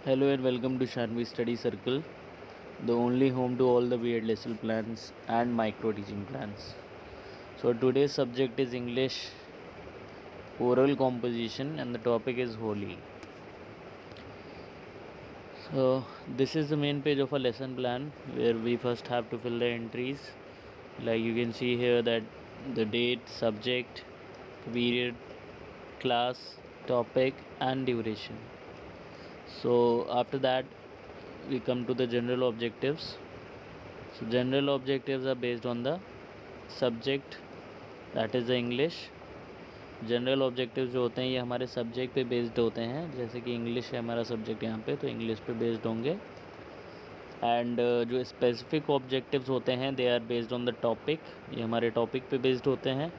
Hello and welcome to Shanvi Study Circle, the only home to all the weird lesson plans and micro teaching plans. So today's subject is English oral composition and the topic is Holi. So this is the main page of a lesson plan where we first have to fill the entries. Like you can see here that the date, subject, period, class, topic and duration. So after that we come to the general objectives. So general objectives are based on the subject, that is the English. General objectives जो होते हैं ये हमारे subject पे based होते हैं, जैसे कि इंग्लिश है हमारा सब्जेक्ट यहाँ पे, तो इंग्लिश पे बेस्ड होंगे. एंड जो स्पेसिफिक ऑब्जेक्टिव्स होते हैं they are based on the topic, ये हमारे टॉपिक पे बेस्ड होते हैं.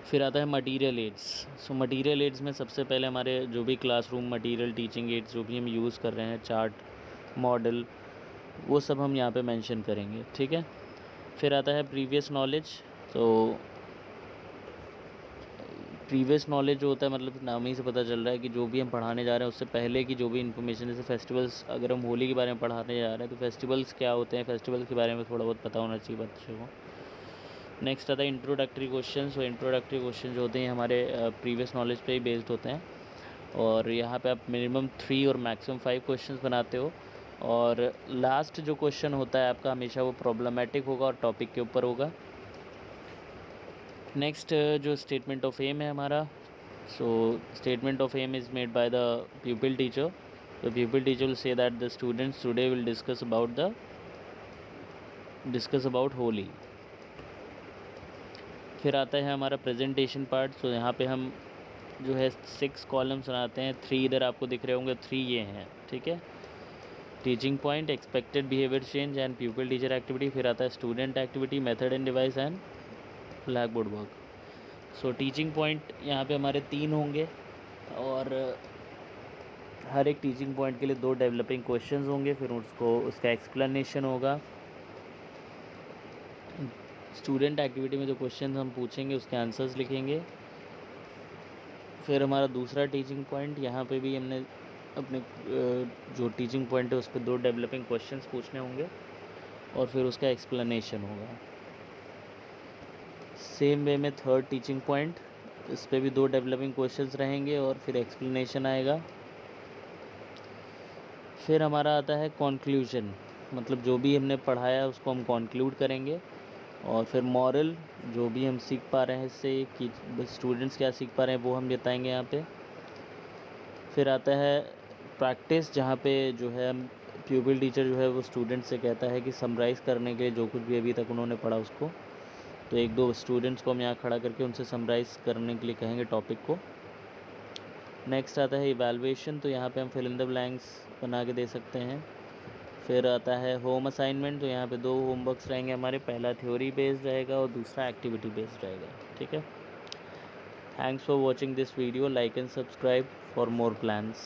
फिर आता है material aids. So material aids में सबसे पहले हमारे जो भी क्लासरूम मटेरियल टीचिंग एड्स जो भी हम यूज़ कर रहे हैं, चार्ट, मॉडल, वो सब हम यहाँ पे मेंशन करेंगे. ठीक है. फिर आता है प्रीवियस नॉलेज. तो प्रीवियस नॉलेज जो होता है मतलब नाम ही से पता चल रहा है कि जो भी हम पढ़ाने जा रहे हैं उससे पहले की जो भी इन्फॉर्मेशन, जैसे फेस्टिवल्स, अगर हम होली के बारे में पढ़ाने जा रहे हैं तो फेस्टिवल्स क्या होते हैं, फेस्टिवल्स के बारे में थोड़ा बहुत पता होना चाहिए बच्चों को. नेक्स्ट आता है इंट्रोडक्टरी क्वेश्चन. सो इंट्रोडक्टरी क्वेश्चन जो होते हैं हमारे प्रीवियस नॉलेज पे ही बेस्ड होते हैं, और यहाँ पे आप मिनिमम 3 और मैक्सिमम 5 क्वेश्चंस बनाते हो. और लास्ट जो क्वेश्चन होता है आपका हमेशा वो प्रॉब्लमेटिक होगा और टॉपिक के ऊपर होगा. नेक्स्ट जो स्टेटमेंट ऑफ एम है हमारा. So statement of aim is made by the pupil teacher. The pupil teacher will say that the students today will discuss about Holi. फिर आता है हमारा प्रेजेंटेशन पार्ट. सो यहाँ पे हम जो है 6 कॉलम्स बनाते हैं. 3 इधर आपको दिख रहे होंगे, 3 ये हैं. ठीक है. Teaching point, expected behaviour change and pupil teacher activity. फिर आता है student activity, method and device and black board work. So teaching point यहाँ पे हमारे 3 होंगे, और हर एक टीचिंग पॉइंट के लिए 2 डेवलपिंग क्वेश्चंस होंगे. फिर उसका एक्सप्लेनेशन होगा. स्टूडेंट एक्टिविटी में जो क्वेश्चन हम पूछेंगे उसके आंसर्स लिखेंगे. फिर हमारा दूसरा टीचिंग पॉइंट, यहाँ पे भी हमने अपने जो टीचिंग पॉइंट है उस पर 2 डेवलपिंग क्वेश्चंस पूछने होंगे, और फिर उसका एक्सप्लेनेशन होगा. सेम वे में थर्ड टीचिंग पॉइंट, इस पर भी 2 डेवलपिंग क्वेश्चंस रहेंगे और फिर एक्सप्लेनेशन आएगा. फिर हमारा आता है कॉन्क्लूजन, मतलब जो भी हमने पढ़ाया उसको हम कॉन्क्लूड करेंगे. और फिर मॉरल, जो भी हम सीख पा रहे हैं इससे कि स्टूडेंट्स क्या सीख पा रहे हैं वो हम बताएंगे यहाँ पे. फिर आता है प्रैक्टिस, जहाँ पे जो है pupil टीचर जो है वो स्टूडेंट से कहता है कि समराइज़ करने के लिए जो कुछ भी अभी तक उन्होंने पढ़ा उसको. तो 1-2 स्टूडेंट्स को हम यहाँ खड़ा करके उनसे समराइज़ करने के लिए कहेंगे टॉपिक को. नेक्स्ट आता है इवैल्यूएशन. तो यहाँ पे हम फिल इन द ब्लैंक्स बना के दे सकते हैं. फिर आता है होम असाइनमेंट. तो यहाँ पे 2 होमवर्क्स रहेंगे हमारे, पहला थ्योरी बेस्ड रहेगा और दूसरा एक्टिविटी बेस्ड रहेगा. ठीक है. Thanks for watching this video. Like and subscribe for more plans.